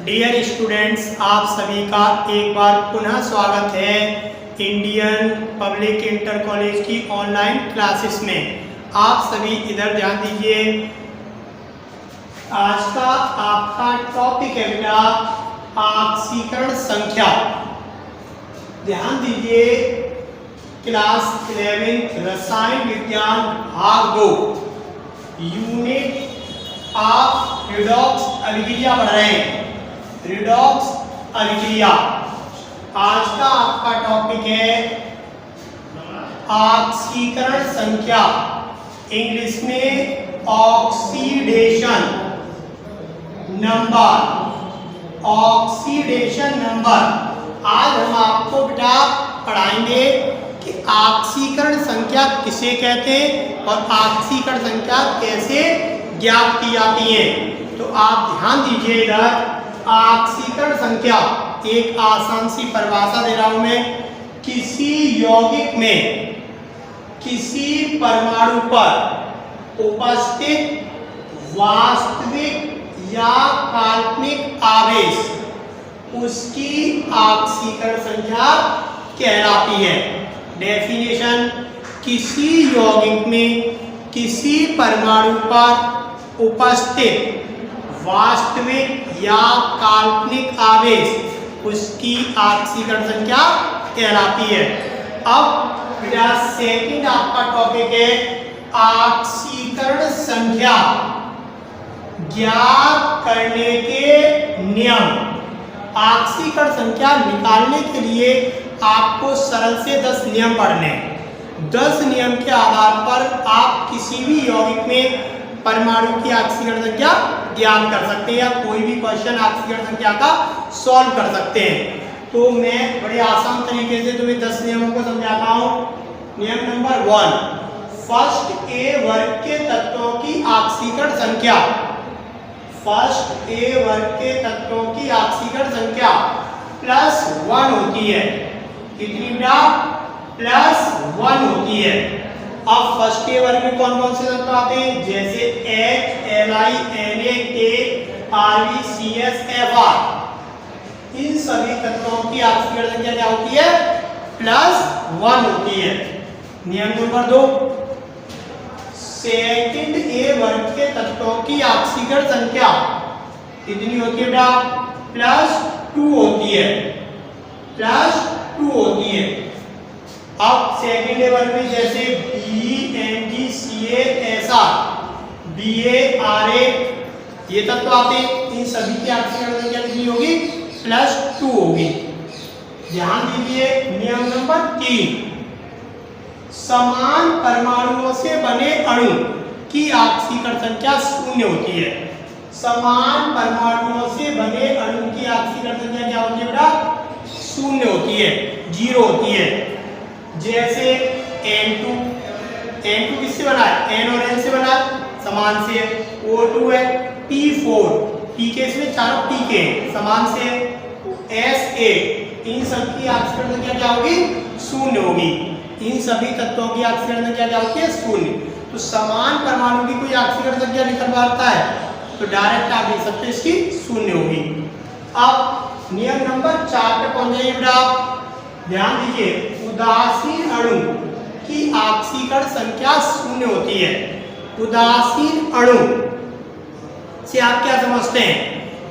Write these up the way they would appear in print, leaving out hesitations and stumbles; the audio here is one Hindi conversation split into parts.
डियर स्टूडेंट्स, आप सभी का एक बार पुनः स्वागत है इंडियन पब्लिक इंटर कॉलेज की ऑनलाइन क्लासेस में। आप सभी इधर ध्यान दीजिए। आज का आपका टॉपिक है बेटा ऑक्सीकरण संख्या। ध्यान दीजिए, क्लास 11 रसायन विज्ञान भाग 2 यूनिट ऑफ रिडॉक्स अभिक्रिया पढ़ रहे हैं। रिडॉक्स अभिक्रिया आज का आपका टॉपिक है ऑक्सीकरण संख्या, इंग्लिश में ऑक्सीडेशन नंबर। ऑक्सीडेशन नंबर आज हम आपको बेटा पढ़ाएंगे कि ऑक्सीकरण संख्या किसे कहते हैं और ऑक्सीकरण संख्या कैसे ज्ञात की जाती है। तो आप ध्यान दीजिए, इधर ऑक्सीकरण संख्या एक आसान सी परिभाषा दे रहा हूं मैं। किसी यौगिक में किसी परमाणु पर उपस्थित वास्तविक या काल्पनिक आवेश उसकी ऑक्सीकरण संख्या कहलाती है। डेफिनेशन, किसी यौगिक में किसी परमाणु पर उपस्थित वास्तविक या काल्पनिक आवेश उसकी ऑक्सीकरण संख्या कहलाती है। अब बेटा सेकंड आपका टॉपिक है ऑक्सीकरण संख्या ज्ञात करने के नियम। ऑक्सीकरण संख्या निकालने के लिए आपको सरल से 10 नियम पढ़ने। 10 नियम के आधार पर आप किसी भी यौगिक में परमाणु की ऑक्सीकरण संख्या ज्ञात कर सकते हैं या कोई भी क्वेश्चन ऑक्सीकरण संख्या का सॉल्व कर सकते हैं। तो मैं बड़े आसान तरीके से तुम्हें 10 नियमों को समझाता हूं। नियम नंबर 1, फर्स्ट ए वर्ग के तत्वों की ऑक्सीकरण संख्या। फर्स्ट ए वर्ग के तत्वों की ऑक्सीकरण संख्या +1 होती है। कितनी बेटा? +1 होती है। अब फर्स्ट ए वर्ग में कौन कौन से तत्व आते हैं? जैसे H, Li, Na, K, Rb, CS, Fr। इन सभी तत्वों की ऑक्सीकरण संख्या क्या होती है? +1 होती है। नियम नंबर 2, सेकंड ए वर्ग के तत्वों की ऑक्सीकरण संख्या कितनी होती है बेटा? +2 होती है। +2 होती है। अब सेकंड ए वर्ग में जैसे BeMgCaSr, BaRa ये तत्व आते हैं। इन सभी की ऑक्सीकरण संख्या कितनी होगी? +2 होगी। ध्यान दीजिए, नियम नंबर 3, समान परमाणुओं से बने अणु की ऑक्सीकरण संख्या 0 होती है। समान परमाणुओं से बने अणु की ऑक्सीकरण संख्या क्या होती है बेटा? 0 होती है, 0 होती है। जैसे N2 किससे बना है? N और N से बना है, समान से। O2 है, P4 P के इसमें चारों P के समान से। SA इन सब की ऑक्सीकरण संख्या क्या होगी? 0 होगी। इन सभी तत्वों की ऑक्सीकरण संख्या क्या होती है? 0। तो समान परमाणु की कोई ऑक्सीकरण संख्या निकलवाता है तो डायरेक्ट आप देख सकते हैं इसकी 0 होगी। अब नियम नंबर 4 पे पहुंच जाइए बेटा। ध्यान दीजिए, उदासीन अणु की ऑक्सीकरण संख्या 0 होती है। उदासीन अणु से आप क्या समझते हैं?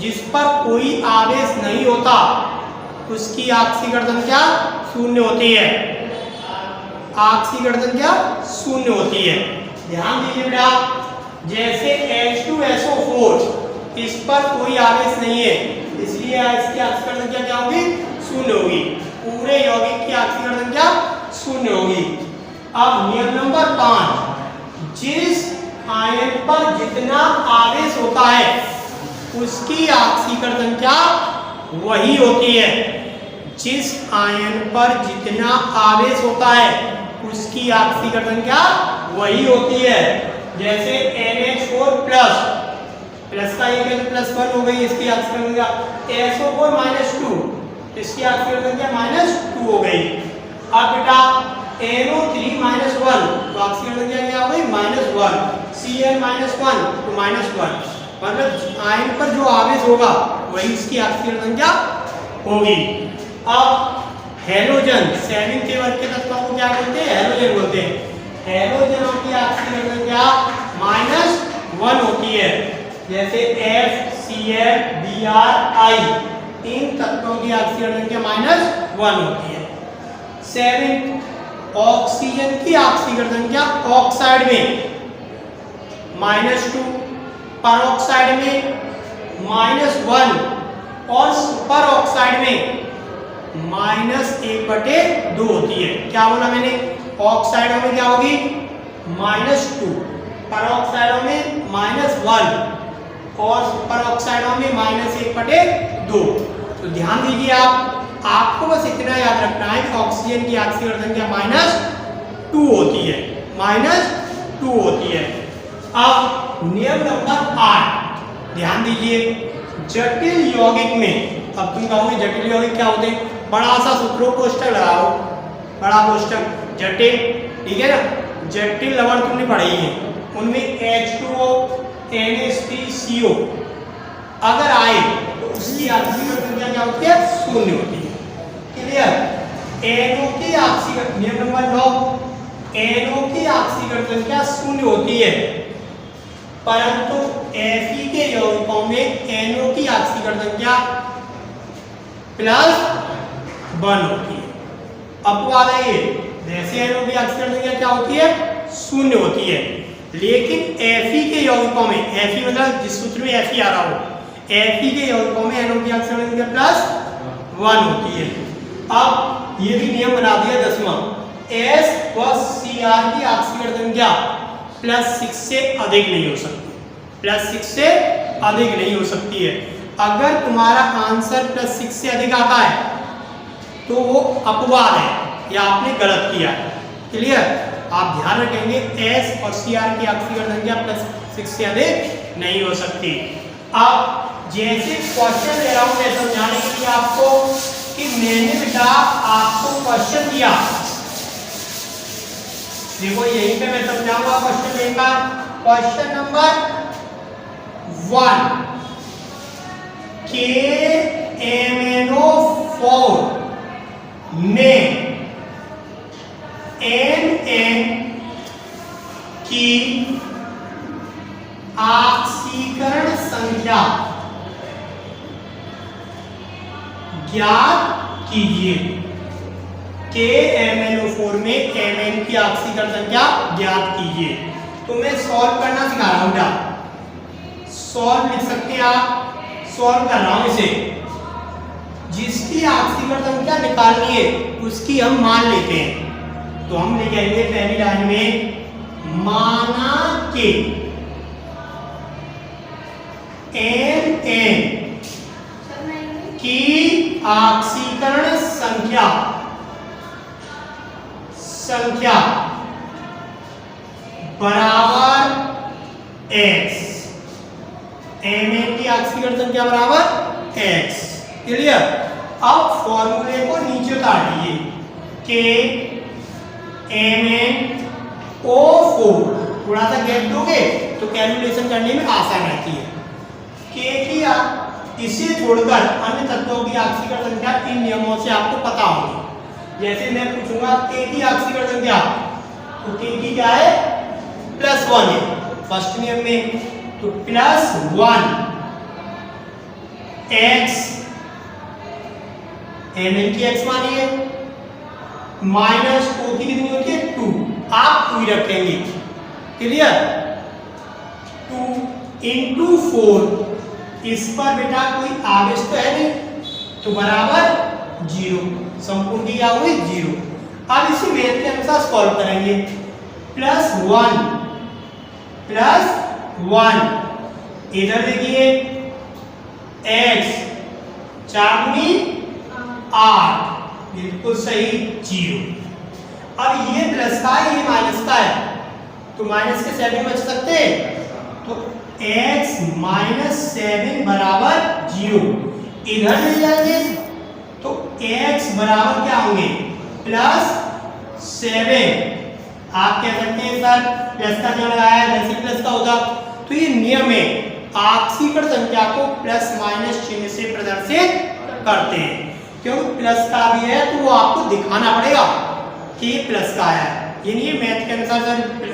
जिस पर कोई आवेश नहीं होता उसकी ऑक्सीकरण संख्या 0 होती है। ऑक्सीकरण संख्या 0 होती है। ध्यान दीजिए बेटा, जैसे H2SO4 इस पर कोई आवेश नहीं है, इसलिए इसकी ऑक्सीकरण संख्या क्या होगी? 0 होगी। पूरे यौगिक की ऑक्सीकरण संख्या 0 होगी। अब नियम नंबर 5, जिस आयन पर जितना आवेश होता है उसकी ऑक्सीकरण संख्या वही होती है। जिस आयन पर जितना आवेश होता है उसकी ऑक्सीकरण संख्या वही होती है। जैसे NH4 प्लस का एक +1 हो गई, इसकी ऑक्सीकरण संख्या। SO4 -2 इसकी ऑक्सीकरण संख्या -2 हो गई। अब बेटा NO3 -1 तो ऑक्सीकरण संख्या क्या हो गई? -1। Cl -1 तो -1। मतलब आयन पर जो आवेश होगा वही उसकी ऑक्सीकरण संख्या होगी। अब हेलोजन 7 वर्ग के तत्वों को क्या बोलते हैं? हेलोजन बोलते हैं। हेलोजनों की ऑक्सीकरण संख्या -1 होती है, जैसे FCl Br I, इन तत्वों की ऑक्सीकरण संख्या -1 होती है। 7 ऑक्सीजन की ऑक्सीकरण संख्या ऑक्साइड में -2, परऑक्साइड में -1 और सुपर ऑक्साइड में -1/2 होती है। क्या बोला मैंने? ऑक्साइडों में क्या होगी? -2, परऑक्साइडों में -1 और सुपर ऑक्साइडों में -1/2। तो ध्यान दीजिए, आपको बस इतना याद रखना है कि ऑक्सीजन की ऑक्सीकरण संख्या -2 होती है, -2 होती है। अब नियम नंबर 8 ध्यान दीजिए, जटिल यौगिक में, अब तुम कहोगे जटिल यौगिक क्या होते हैं? बड़ा सा सूत्रों कोष्ठक लगाओ, बड़ा कोष्ठक जटिल, ठीक है ना? जटिल लवण तुमने पढ़े ही है, उनमें H2O NH3CO अगर आए तो उसकी ऑक्सीकरण संख्या क्या होती है? 0 होती है। क्लियर? NO की ऑक्सीकरण, नियम नंबर 9, NO की ऑक्सीकरण संख्या 0 होती है, परंतु Fe के यौगिकों में NO की ऑक्सीकरण संख्या +1 होती है। अपवाद है ये, जैसे NO की ऑक्सीकरण संख्या क्या होती है? 0 होती है, लेकिन Fe के यौगिकों में, Fe मतलब जिस सूत्र में Fe आ रहा हो, Fe के यौगिकों में NO की ऑक्सीकरण संख्या +1 होती है। अब ये भी नियम बना दिया 10वां, S व Cr की ऑक्सीकरण संख्या +6 से अधिक नहीं हो सकती, +6 से अधिक नहीं हो सकती है। अगर तुम्हारा आंसर +6 से अधिक आता है तो वो अपवाद है या आपने गलत किया है। क्लियर? आप ध्यान रखेंगे S और Cr की ऑक्सीकरण संख्या +6 से अधिक नहीं हो सकती। अब जैसे क्वेश्चन ले रहा हूं मैं समझाने के लिए आपको कि मैंने बेटा आपको क्वेश्चन दिया, देखो यहीं पे मैं समझाऊंगा क्वेश्चन लेकर। क्वेश्चन नंबर 1, KMnO4 में Nn की ऑक्सीकरण संख्या ज्ञात कीजिए। KMnO4 में Mn की ऑक्सीकरण संख्या ज्ञात कीजिए। तो मैं सॉल्व करना सिखा रहा हूं बेटा, सॉल्व लिख सकते हैं आप, सॉल्व कर रहा हूं इसे। जिसकी ऑक्सीकरण संख्या निकालनी है उसकी हम मान लेते हैं, तो हम लिखेंगे पहली लाइन में, माना कि Mn की ऑक्सीकरण संख्या बराबर x, Mn की ऑक्सीकरण संख्या बराबर x। क्लियर? अब फॉर्मूले को नीचे उतार लीजिए, K MnO4, थोड़ा सा गैप दोगे तो कैलकुलेशन करने में आसान रहती है। K की इसे छोड़कर अन्य तत्वों की ऑक्सीकरण संख्या इन नियमों से आपको पता होगी। जैसे मैं पूछूंगा K की ऑक्सीकरण संख्या, तो K की क्या है? +1 है फर्स्ट नियम में, तो +1 x, Mn की x मानिए, माइनस O की कितनी होती है? 2, आप 2 ही रखेंगे। क्लियर? 2 × 4, इस पर बेटा कोई आवेश तो है नहीं, तो बराबर 0, संपूर्ण की क्या हुई? 0। अब इसी वेद के अनुसार सॉल्व करेंगे, +1 इधर देखिए x 4 × 8, बिल्कुल सही 0। अब ये प्लस का है, ये माइनस का है, तो माइनस के 7 बच सकते हैं, तो x -7 बराबर 0। इधर ले जाएंगे तो x बराबर क्या होंगे? +7। आप कह सकते हैं सर प्लस का क्या लगाया है, वैसे प्लस का होगा, तो ये नियम है, ऑक्सीकरण संख्या को प्लस माइनस चिन्ह से प्रदर्शित करते हैं। क्योंकि प्लस का भी है तो वो आपको दिखाना पड़ेगा कि ये प्लस का है। ये नहीं मैथ के अनुसार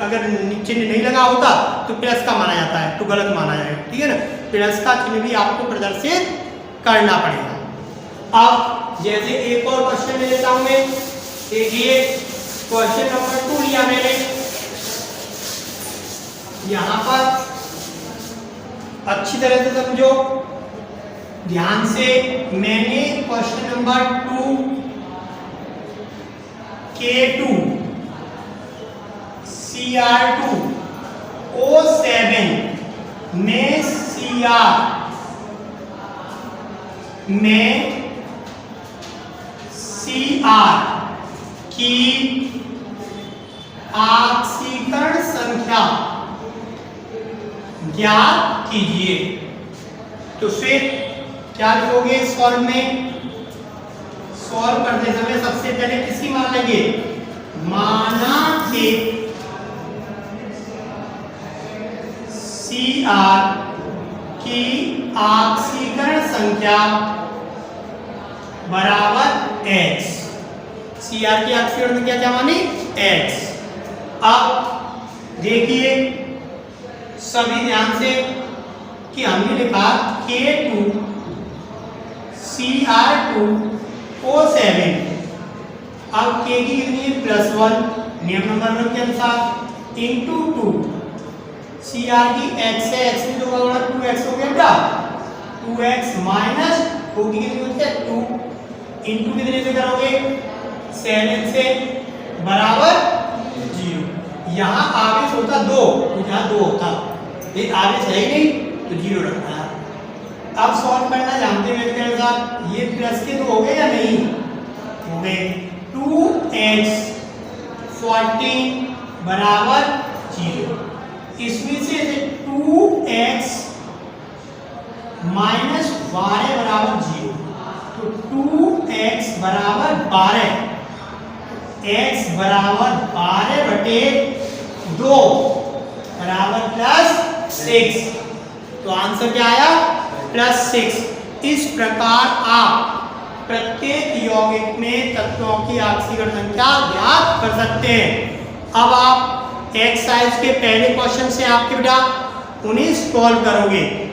अगर चिन्ह नहीं लगा होता तो प्लस का माना जाता है, तो गलत माना जाएगा, ठीक है ना। प्लस का चिन्ह भी आपको प्रदर्शित करना पड़ेगा। अब जैसे एक और क्वेश्चन ले लेता हूं मैं। देखिए क्वेश्चन नंबर 2 लिया मैंने। यहां पर अच्छी तरह से समझो, ध्यान से। मैंने question number 2 K2 Cr2 O7 में Cr की ऑक्सीकरण संख्या ज्ञात कीजिए। तो फिर क्या लिखोगे सॉल्व में? सॉल्व करते समय सबसे पहले किसकी मान लेंगे? माना कि Cr की ऑक्सीकरण संख्या बराबर X। Cr की ऑक्सीकरण संख्या क्या मानी? X। अब देखिए सभी ध्यान से कि हमने लिखा K2 Cr2 O7। अब K की कितनी है? +1 नियम नंबर 1 के अनुसार इंटू 2। Cr की x है, x में 2 का गुणा 2x हो गया बेटा। 2x माइनस O की कितनी होती है? 2 इंटू कितने से करोगे? 7 से बराबर 0। यहाँ आवेश होता 2 तो यहाँ 2 होता, ये आवेश है ही नहीं तो 0 रखना है। अब सॉल्व करना जानते हैं इसके अनुसार। ये प्लस के 2 हो गए या नहीं हो गए? 2x 14 बराबर 0। इसमें से 2x माइनस 12 बराबर 0। तो 2x बराबर 12, x बराबर 12/2 बराबर +6। तो आंसर क्या आया? +6। इस प्रकार आप प्रत्येक यौगिक में तत्वों की ऑक्सीकरण संख्या ज्ञात कर सकते हैं। अब आप एक्सरसाइज के पहले क्वेश्चन से आपके बेटा उन्हें सॉल्व करोगे।